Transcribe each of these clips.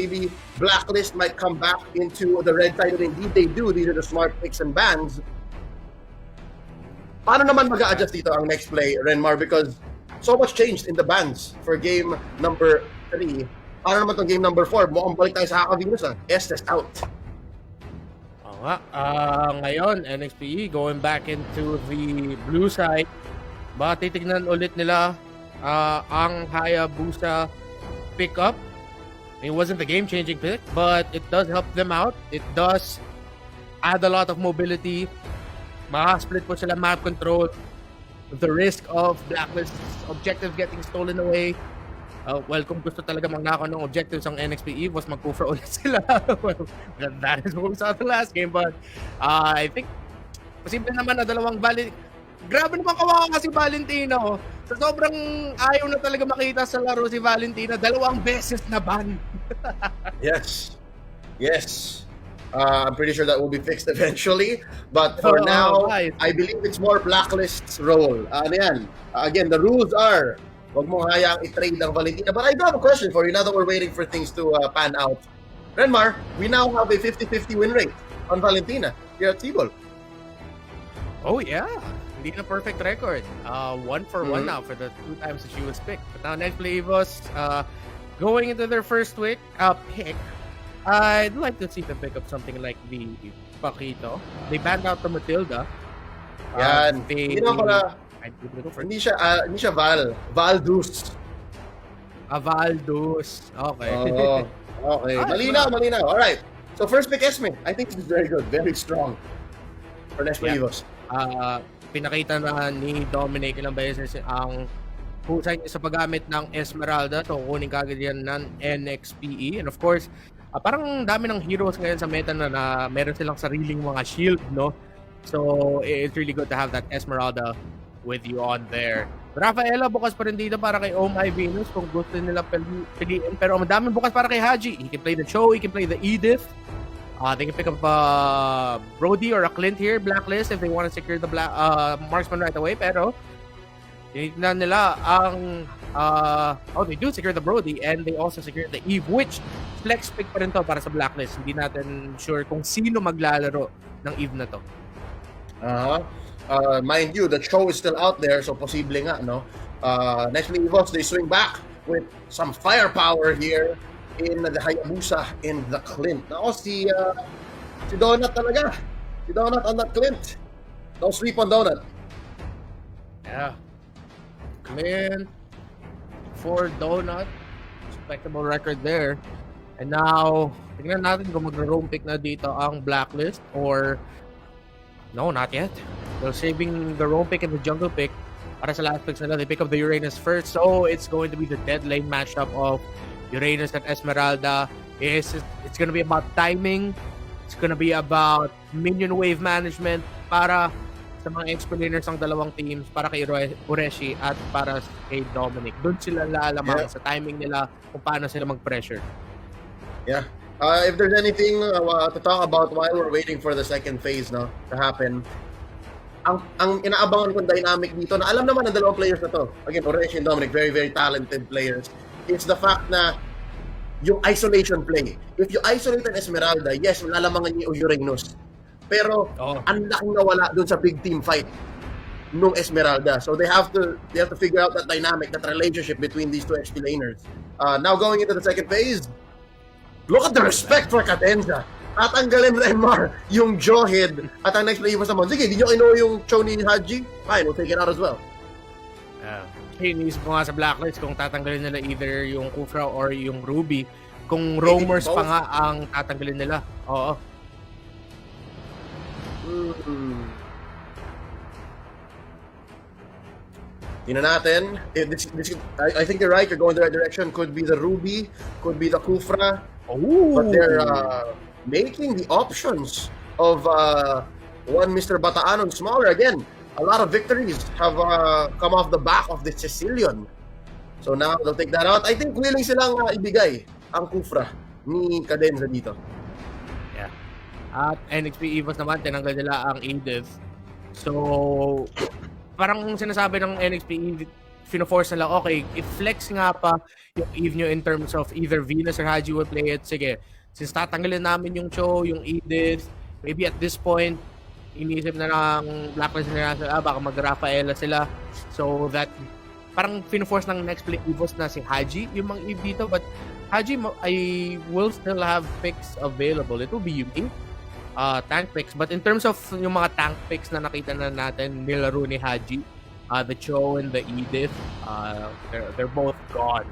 maybe Blacklist might come back into the red side, and indeed they do. These are the smart picks and bans. Paano naman mag-a-adjust dito ang next play, Renmar? Because so much changed in the bans for game number 3. Paano naman itong game number 4? Mukhang balik tayo sa Venus, ha? Estes out. Oo nga. Ngayon, Nxpe going back into the blue side. Baka titignan ulit nila ang Hayabusa pickup. It wasn't the game-changing pick, but it does help them out. It does add a lot of mobility. Maka-split po sila map control. The risk of Blacklist's objective getting stolen away. Well, kung gusto talaga magnakaw ng objectives ang Nxpe, was mag-kufra ulit sila. Well, that is what we saw the last game, but I think posible naman na dalawang grabe naman kawawa si Valentino. Sa sobrang ayaw na talaga makita sa laro si Valentino, dalawang beses na ban. Yes. I'm pretty sure that will be fixed eventually. But for now, right. I believe it's more Blacklist's role. Again, the rules are, wag mo hayaang i-trade ang Valentina. But I do have a question for you now that we're waiting for things to pan out. Renmar, we now have a 50-50 win rate on Valentina here at Sibol. Oh yeah, hindi na perfect record. 1-for-1 now for the 2 times that she was picked. But now Nxpe was going into their first pick. I'd like to see them pick up something like the Paquito. They banned out the Matilda. Yan. Hindi siya Valdus. Valdus. Okay. Oh, okay. Malinaw. All right. So first pick Esme. I think this is very good, very strong for Nxpe. Pinakita na ni Dominic ilang beses ang husay niya sa paggamit ng Esmeralda. So kunin kagad yan ng Nxpe. And of course, parang dami ng heroes ngayon sa meta na meron silang sariling mga shield, no? So it's really good to have that Esmeralda with you on there. Rafaela bukas pa rin dito para kay My Venus kung gusto nila piliin. Pero madaming bukas para kay Haji. He can play the Cho, he can play the Edith. They can pick up Brody or a Clint here, Blacklist, if they want to secure the marksman right away. Pero tinignan nila ang they do secure the Brody and they also secure the Eve, which flex pick pa rin to para sa Blacklist. Hindi natin sure kung sino maglalaro ng Eve na to. Mind you, the show is still out there, so posible nga, no? Next Evos, they swing back with some firepower here in the Hayabusa in the Clint. Now, si Donut talaga. Si Donut on that Clint. Don't sleep on Donut. Yeah. Clint for Donut. Respectable record there. And now, tingnan natin kung mag-roam pick na dito ang Blacklist or no, not yet. They're saving the roam pick and the jungle pick para sa last picks nila. They pick up the Uranus first, so it's going to be the dead lane matchup of Uranus and Esmeralda. It's going to be about timing. It's going to be about minion wave management para sa mga explainers ng dalawang teams, para kay Ureshi at para kay Dominic. Doon sila lalaman sa timing nila kung paano sila mag-pressure. Yeah. If there's anything to talk about while we're waiting for the second phase to happen, ang inaabangan kong dynamic dito, na alam naman ng dalawang players na to, again, Ureshi and Dominic, very, very talented players, it's the fact na yung isolation play. If you isolate an Esmeralda, yes, lalamangan niyo yung Uranus. Pero ang laking nawala dun sa big team fight nung Esmeralda. So they have to figure out that dynamic, that relationship between these two XP laners. Now going into the second phase, look at the respect for Cadenza. Tatanggalin Renmar yung Jawhead at ang next play was naman, sige, di nyo kinuha yung Cho ni Haji? Fine, we'll take it out as well. Inisip ko nga sa Blacklist kung tatanggalin nila either yung Kufra or yung Ruby. Kung roamers pa nga ang tatanggalin nila. Oo. Tingnan natin. I think you're right. You're going the right direction. Could be the Ruby. Could be the Kufra. But they're making the options of one Mr. Bataan on smaller. Again, a lot of victories have come off the back of the Sicilian. So now they'll take that out. I think willing silang ibigay ang Kufra ni Cadenza dito. Yeah. At Nxpe Evos naman, tinanggal nila ang Edith. So, parang sinasabi ng Nxpe fino-force nila, okay, if flex nga pa yung Eve nyo in terms of either Venus or Haji will play it, sige, since tatanggalin namin yung Cho, yung Edith, maybe at this point, iniisip na ng Blacklist na baka mag-Rafaela sila. So that, parang fino-force ng next play Evos na si Haji, yung mga Eve dito, but Haji, I will still have picks available. It will be unique tank picks. But in terms of yung mga tank picks na nakita na natin nilaro ni Haji, the Cho and the Edith, they're both gone.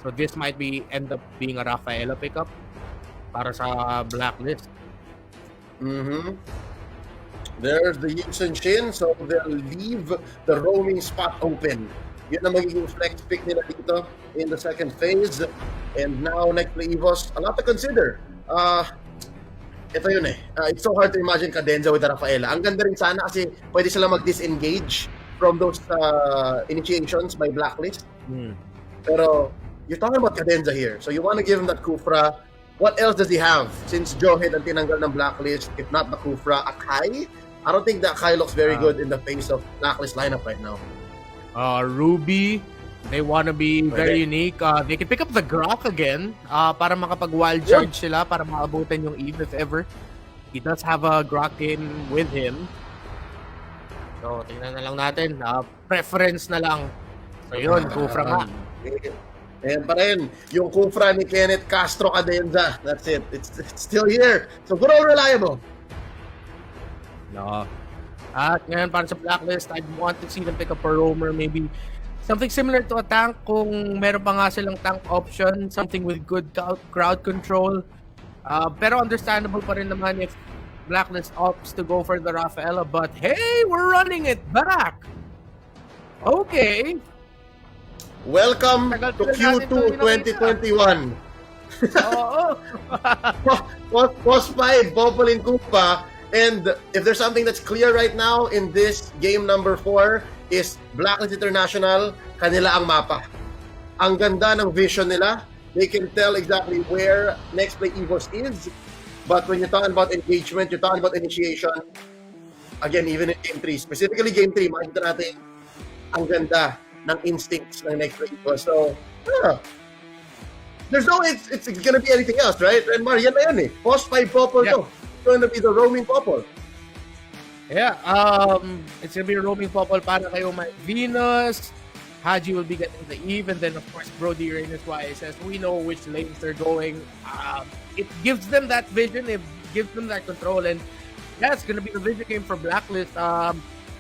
So this might end up being a Rafaela pickup para sa Blacklist. There's the Yusen Shin, so they'll leave the roaming spot open. Yun na magiging flex pick nila dito in the second phase. And now, next play Evos, a lot to consider. Ito yun eh. It's so hard to imagine Cadenza with Rafaela. Ang ganda rin sana kasi pwede sila mag-disengage from those initiations by Blacklist. Pero you're talking about Cadenza here. So you want to give him that Kufra. What else does he have? Since Johead ang tinanggal ng Blacklist, if not the Kufra, Akai? I don't think the Akai looks very good in the face of Blacklist lineup right now. Ruby, they want to be very unique. They can pick up the Grok again para makapag-wild charge sila para maabutan yung Eve if ever. He does have a Grok in with him. So, tingnan na lang natin. Preference na lang. So, yun, Kufra nga. Ayan pa rin, yung Kufra ni Kenneth Castro Cadenza. That's it. It's still here. So, good old reliable. No. At ngayon, para sa Blacklist, I'd want to see them pick up a roamer, maybe something similar to a tank kung meron pa nga silang tank option, something with good crowd control. Pero understandable pa rin naman if Blacklist opts to go for the Rafaela, but hey, we're running it back! Okay. Welcome to Q2 2021. Oo. Post 5, Popolin Kupa. And if there's something that's clear right now in this game number 4 is Blacklist International, kanila ang mapa. Ang ganda ng vision nila. They can tell exactly where next play Evos is. But when you're talking about engagement, you're talking about initiation, again, even in Game 3, specifically Game 3, makikita natin ang ganda ng instincts ng next play Evos. So, there's no, it's gonna be anything else, right? And Mar, yan na yan eh. Post 5 Popol to. Going to be the roaming Popol. Yeah, it's gonna be a roaming Popol para kayo may Venus. Haji will be getting the Eve, and then of course Brody Reynes Wais says we know which lanes they're going. It gives them that vision, it gives them that control, and yeah, it's gonna be the vision game for Blacklist.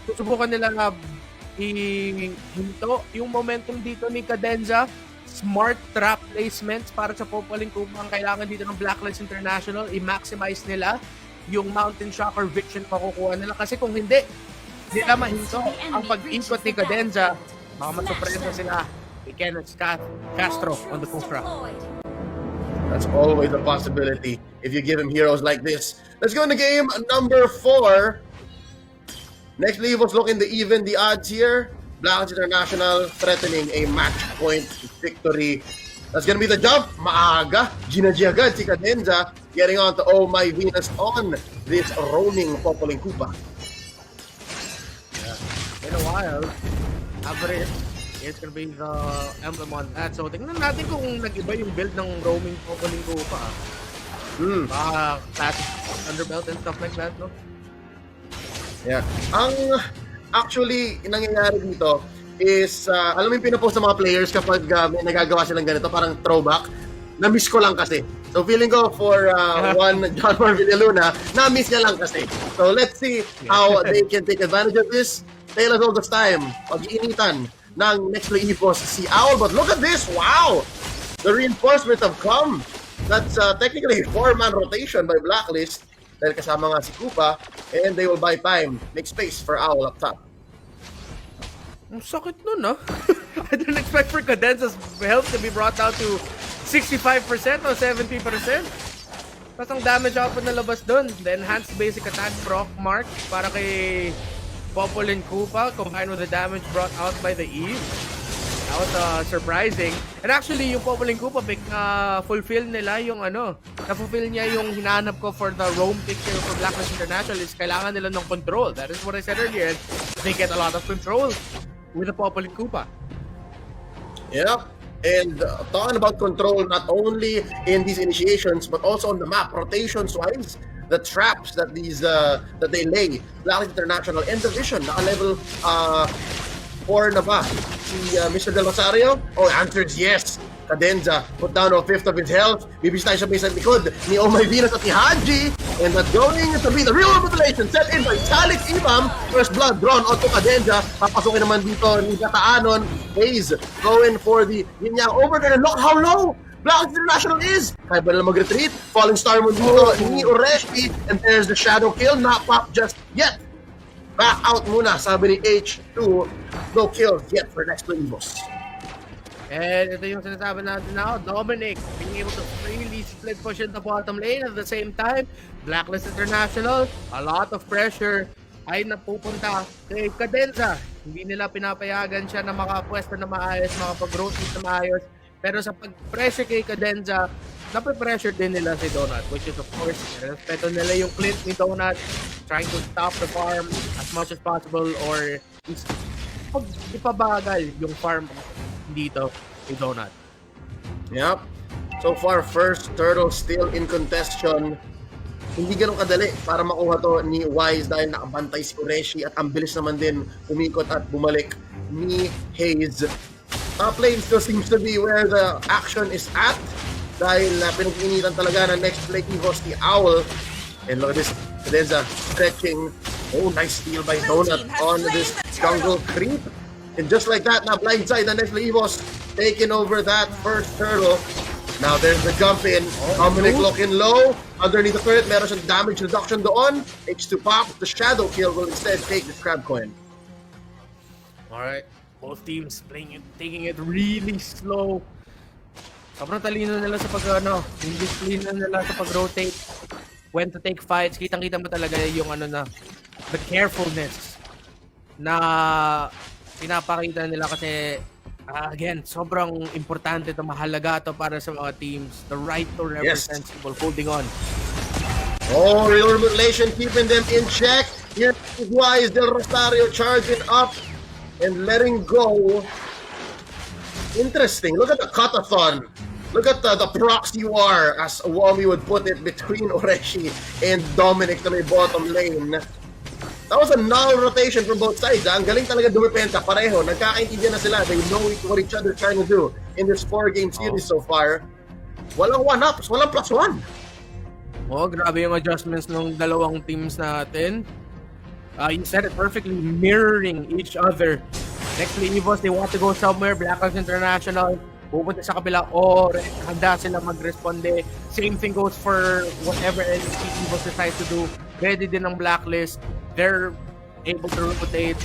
Susubukan nila nga hinto yung momentum dito ni Cadenza. Smart trap placements para sa Popoling Kupa ang kailangan dito ng Blacklist International. I-maximize nila yung Mountain Shocker Vision makukuha nila. Kasi kung hindi nila mahinto ang pag-ikot ni Cadenza, baka masupresa sila ni Kenneth Castro on the Kufra. That's always a possibility if you give him heroes like this. Let's go into game number 4. Next Evos looking to even the odds here. Blacklist International threatening a match point victory. That's gonna be the jump. Maaga. Gina-G agad si Cadenza getting on to Oh My Venus on this roaming Popoling Kupa. In a while, average, it's gonna be the emblem on that. So, tingnan natin kung nag-iba yung build ng roaming Popoling Kupa. Baka classic underbelt and stuff like that, no? Yeah. Ang actually, nangyayari dito is, alam mo yung pinapost ng mga players kapag may nagagawa silang ganito, parang throwback, na-miss ko lang kasi. So feeling ko for one John Mar Villaluna, na-miss niya lang kasi. So let's see how they can take advantage of this. Taylor's all this time, pag-iinitan ng next play Evos si Owl. But look at this, wow! The reinforcements have come. That's technically a 4-man rotation by Blacklist. Dahil kasama nga si Kupa, and they will buy time, make space for Owl up top. Ang sakit nun, ah. I didn't expect for Cadenza's health to be brought down to 65% or 70%. Tapos ang damage output na labas dun. The enhanced basic attack proc mark para kay Popolin Kupa combined with the damage brought out by the Eve. That was surprising. And actually, yung Popoling Kupa, fulfill nila yung na-fulfill niya yung hinahanap ko for the roam picture for Blacklist International is kailangan nila ng control. That is what I said earlier. They get a lot of control with the Popoling Kupa. Yeah. And talking about control, not only in these initiations, but also on the map, rotations-wise, the traps that they lay. Blacklist International and the vision, naka-level 4 na ba? Si Mr. Del Rosario? Oh, answer is yes. Cadenza put down a fifth of his health. Bibis tayo sa likod ni Omay Venus at ni Haji. And that's going to be the real mutilation set in by Salix Imam. First blood drawn onto Cadenza. Papasukin naman dito ni Gataanon. Hayes going for the Yinyang overturn. And look how low Blacklist International is. Kaya ba na mag-retreat? Falling Star mo dito ni Ureshi. And there's the shadow kill. Not pop just yet. Back out muna, sabi ni H2. No kills yet for next Evos. And ito yung sinasabi natin now, Dominic being able to freely split push in the bottom lane at the same time. Blacklist International, a lot of pressure ay napupunta kay Cadenza. Hindi nila pinapayagan siya na makapwesto na maayos, makapag-rotate na maayos. Pero sa pag-pressure kay Cadenza, nape-pressure din nila si Donut, which is of course, respeto nila yung clip ni Donut, trying to stop the farm as much as possible or ipabagal yung farm dito ni Donut. Yep. So far, first turtle still in contention. Hindi ganun kadali para makuha to ni Wais dahil nakabantay si Ureshi at ang bilis naman din umikot at bumalik ni Hayes. Top lane still seems to be where the action is at dahil pinag-initan talaga ng next play Evos, the Owl. And look at this, Cadenza stretching. Oh, nice steal by Donut on this jungle creep. And just like that, now blindside the next Evos taking over that first turtle. Now there's the jump in. Dominic looking low. Underneath the turret, meron siyang damage reduction doon. H2 pop. The shadow kill will instead take the crab coin. Alright. Both teams taking it really slow. Sobrang talino nila sa yung discipline nila sa pag-rotate. When to take fights, kitang-kita mo talaga yung the carefulness na pinapakita nila kasi again, sobrang importante to, mahalaga to para sa mga teams. The right to represent Sibol, holding on. Oh, real mutilation keeping them in check. Here is Wais, Del Rosario charging up and letting go. Interesting. Look at the cut-a-thon. Look at the proxy war, as Wami would put it, between Ureshi and Dominic na may bottom lane. That was a null rotation from both sides. Ang galing talaga dumipenta. Pareho. Nagkakaintindihan na sila. They know what each other trying to do in this 4-game series so far. Walang one-ups. Walang +1. Oh, grabe yung adjustments ng dalawang teams natin. You said it perfectly, mirroring each other. Next Evos, they want to go somewhere. Blacklist International, pupunta sa kabila. Oh, handa sila mag-responde. Same thing goes for whatever NXP Evos decides to do. Ready din ng Blacklist. They're able to rotate.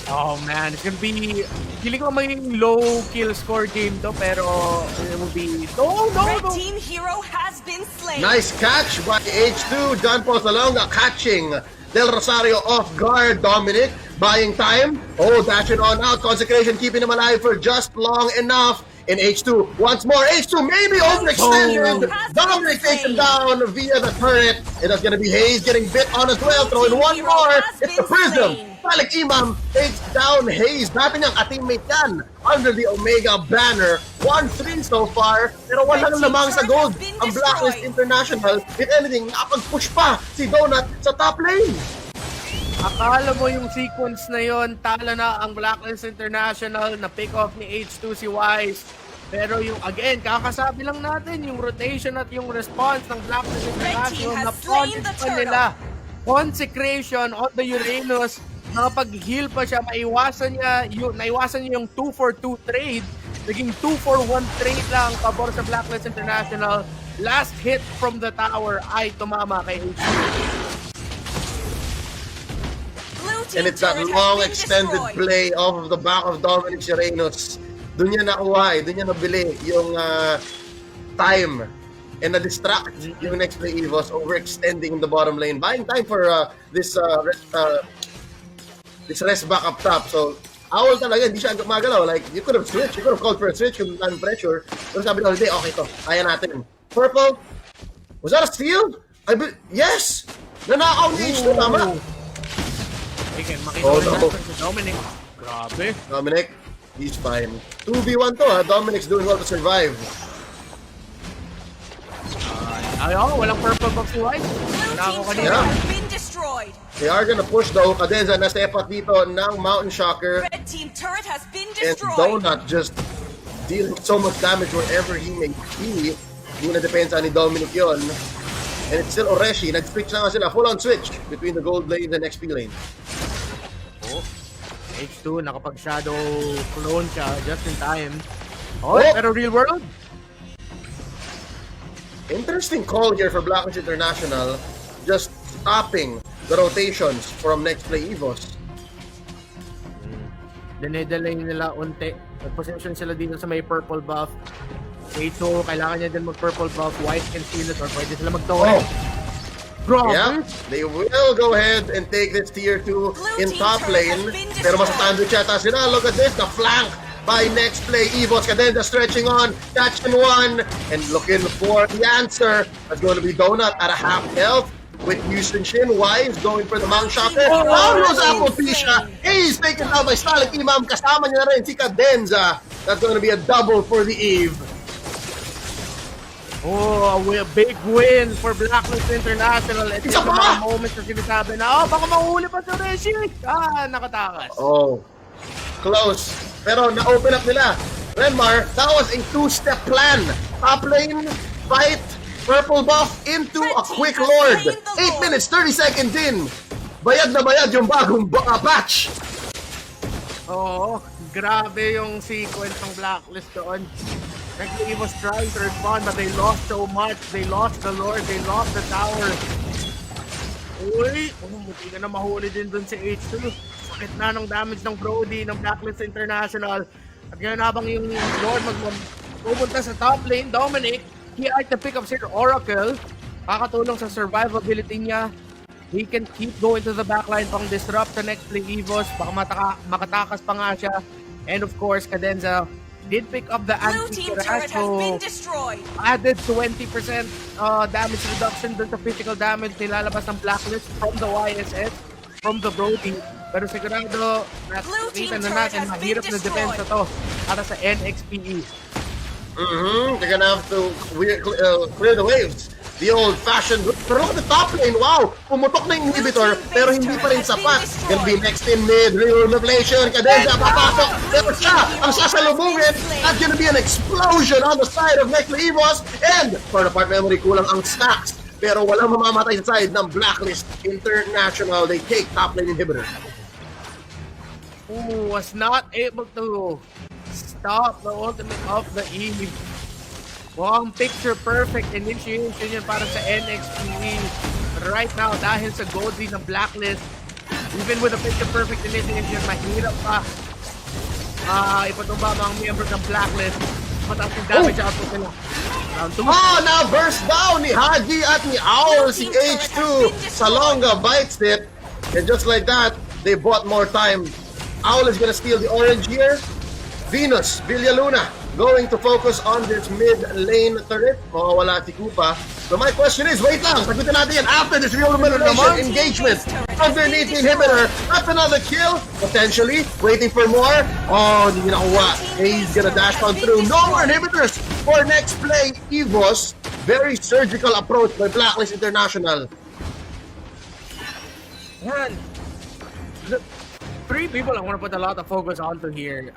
Oh man, it's gonna be, feeling ko magiging low kill score game to, pero it will be, no. Red team hero has been slain. Nice catch by H2. John Posalonga catching Del Rosario off guard. Dominic buying time. Oh, dashing on out. Consecration keeping him alive for just long enough. In H2, once more, H2 maybe overextended. Dominic takes him down via the turret. And that's gonna be Hayes getting bit on as well. Throw in one more. It's the Prism. Malik Imam takes down Hayes. Dati niyang ka-teammate yan under the Omega banner. 1-3 so far. Pero walang lamang sa gold ang Blacklist International. If anything, nakapag-push pa si Donut sa top lane. Akala mo yung sequence na yon, tala na ang Blacklist International, na pick off ni H2 si Wais. Pero yung, again, kakasabi lang natin, yung rotation at yung response ng Blacklist International, na project pa nila. Consecration on the Uranus, nakapag-heal pa siya, naiwasan niya yung 2-for-2 trade. Naging 2-for-1 trade lang pabor sa Blacklist International. Last hit from the tower ay tumama kay H2. And it's that long extended play off of the back of Dominic Uranus. Doon niya nakuha doon niya nabili yung time and na-distract yung next play Evos, overextending the bottom lane, buying time for this rest back up top. So, Owl talaga, hindi siya magalaw. Like, you could have switched, you could have called for a switch kung time pressure. Pero sabi na, okay to, kaya natin. Purple, was that a steal? Yes! Nanakaw ni H2, tama? Again, makita no. si Dominic. Grabe. Dominic, He's fine. 2v1 to ha. Dominic's doing well to survive. Ayaw, walang purple box si Wais. Blue Nako team's kanina. turret has been destroyed. They are gonna push though. Cadenza na step up dito ng Mountain Shocker. Red team turret has been And destroyed. Donut just dealing so much damage wherever he may be. Hindi na depensa ni Dominic yon. And it's still Oreshi. Nag-switch na nga sila. Full-on switch between the gold lane and Nxpe lane. Oh. H2, nakapag-shadow clone siya just in time. Oh, Oh! pero real world? Interesting call here for Blacklist International. Just stopping the rotations from Nxpe Evos. Dinedelay nila unti. Nag-position sila dito sa may purple buff. H2, kailangan niya din mag-purple buff. Wais can steal it or pwede sila mag-torrent. Grabe! Yeah, they will go ahead and take this tier 2 in top lane. Pero masatando siya sila. Look at this, the flank by Nxpe Evos. Cadenza stretching on, catching one, and looking for the answer. That's going to be Donut at a half health. With Houston Shin, Wais going for the Mount Shocker. Oh, Rosapo Pisha! He's taken out by Stalik Imam. Kasama niya na rin si Cadenza. That's going to be a double for the Eve. Oh, a big win for Blacklist International. Ito Isa yung pa! mga moments na sinasabi na, baka mahuli pa si Reshi. Nakatakas. Oh, close. Pero na-open up nila. Renmar, that was a two-step plan. Top lane, fight, purple buff into a quick lord. 8 minutes, 30 seconds in. Bayad na bayad yung bagong patch. Oo, grabe yung sequence ng Blacklist doon. Nxpe was trying to respond but they lost so much. They lost the Lord, they lost the tower. Uy, buti ka na mahuli din dun si H2. Sakit na ng damage ng Brody ng Blacklist International. At ngayon habang yung Lord pupunta sa top lane, Dominic, he had to pick up si Oracle. Kakatulong sa survivability niya. He can keep going to the backline pang disrupt the next play Evos. Baka makatakas pa nga siya. And of course, Cadenza did pick up the Blue team turret has been anti-Kirash. destroyed. Added 20% damage reduction dun sa physical damage nilalabas ng Blacklist from the YSS, from the Brody. Pero sigurado, Blue team nakita na turret natin, has mahirap been na depensa to para sa Nxpe. They're gonna have to clear the waves. The old-fashioned... Pero look at the top lane, wow! Pumutok na yung inhibitor, pero hindi pa rin sapat. Gonna be next in mid, revelation, Cadenza, papasok! Pero siya, ang sasalubungin, at gonna be an explosion on the side of Nxpe Evos, and for the part memory, kulang ang stacks. Pero walang mamamatay sa side ng Blacklist International. They take top lane inhibitor. Who was not able to stop the ultimate of the Eve. Mukhang picture-perfect initiation yun para sa Nxpe. But right now, dahil sa gold lead ng Blacklist, even with a picture-perfect initiation, mahirap pa ipatumba mga members ng Blacklist. Mataas yung damage output nila. Now burst down ni Haji at ni Owl si H2. Salonga bites it. And just like that, they bought more time. Owl is gonna steal the orange here. Venus, Villaluna, going to focus on this mid lane turret. Mawawala si Kupa. So my question is, wait lang, sagutin natin yan after this real elimination engagement. Underneath the inhibitor, that's another kill, potentially. Waiting for more. Oh, hindi nakuha. He's gonna dash on through. No more inhibitors for next play. Evos, very surgical approach by Blacklist International. Yan. Look, three people I want to put a lot of focus onto here.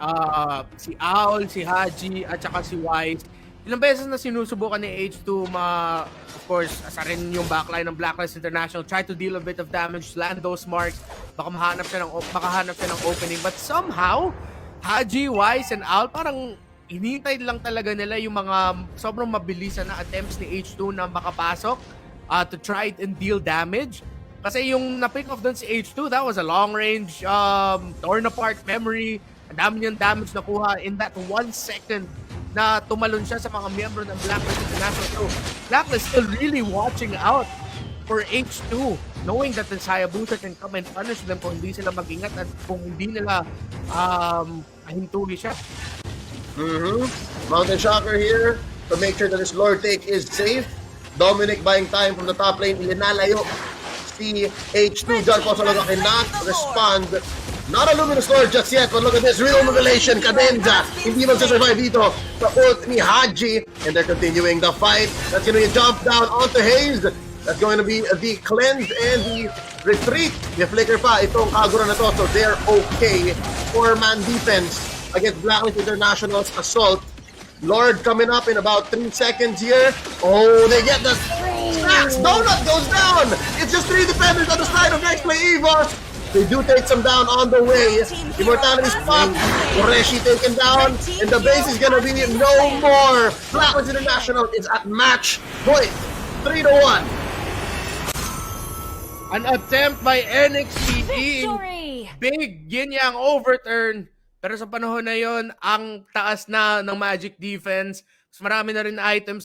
Si Owl, si Haji, at saka si Wais. Ilang beses na sinusubukan ni H2 of course, asarin yung backline ng Blacklist International, try to deal a bit of damage, land those marks, baka makahanap siya ng opening. But somehow, Haji, Wais, and Owl, parang hinintay lang talaga nila yung mga sobrang mabilisan na attempts ni H2 na makapasok to try and deal damage. Kasi yung na-pick off dun si H2, that was a long-range, torn apart memory. Ang dami niyang damage nakuha in that 1 second na tumalon siya sa mga miyembro ng Blacklist International. So, Blacklist still really watching out for H2, knowing that the Hayabusa can come and punish them kung hindi sila mag-ingat at kung hindi nila ahintuli siya. Mountain Shocker here to make sure that his Lord take is safe. Dominic buying time from the top lane. Ilinalayo si H2 dyan. Kosonaga cannot respond Not a Luminous Lord just yet, but look at this. Real Revelation, Cadenza. Hindi magsasurvive dito sa ult ni Haji. And they're continuing the fight. That's gonna be a jump down onto Hayes. That's going to be the cleanse and the retreat. May flicker pa itong Kagura na to. So they're okay. 4-man defense against Blacklist International's assault. Lord coming up in about 3 seconds here. Oh, they get the stacks. Donut goes down. It's just 3 defenders on the side of Nxpe Eva. They do take some down on the way. Immortality's popped. Koreshi taken down. And the base is gonna be no more. Blacklist International is at match point. 3-1. An attempt by Nxpe. Victory! Big Ginyang overturn. Pero sa panahon na yon, ang taas na ng Magic defense. Mas marami na rin items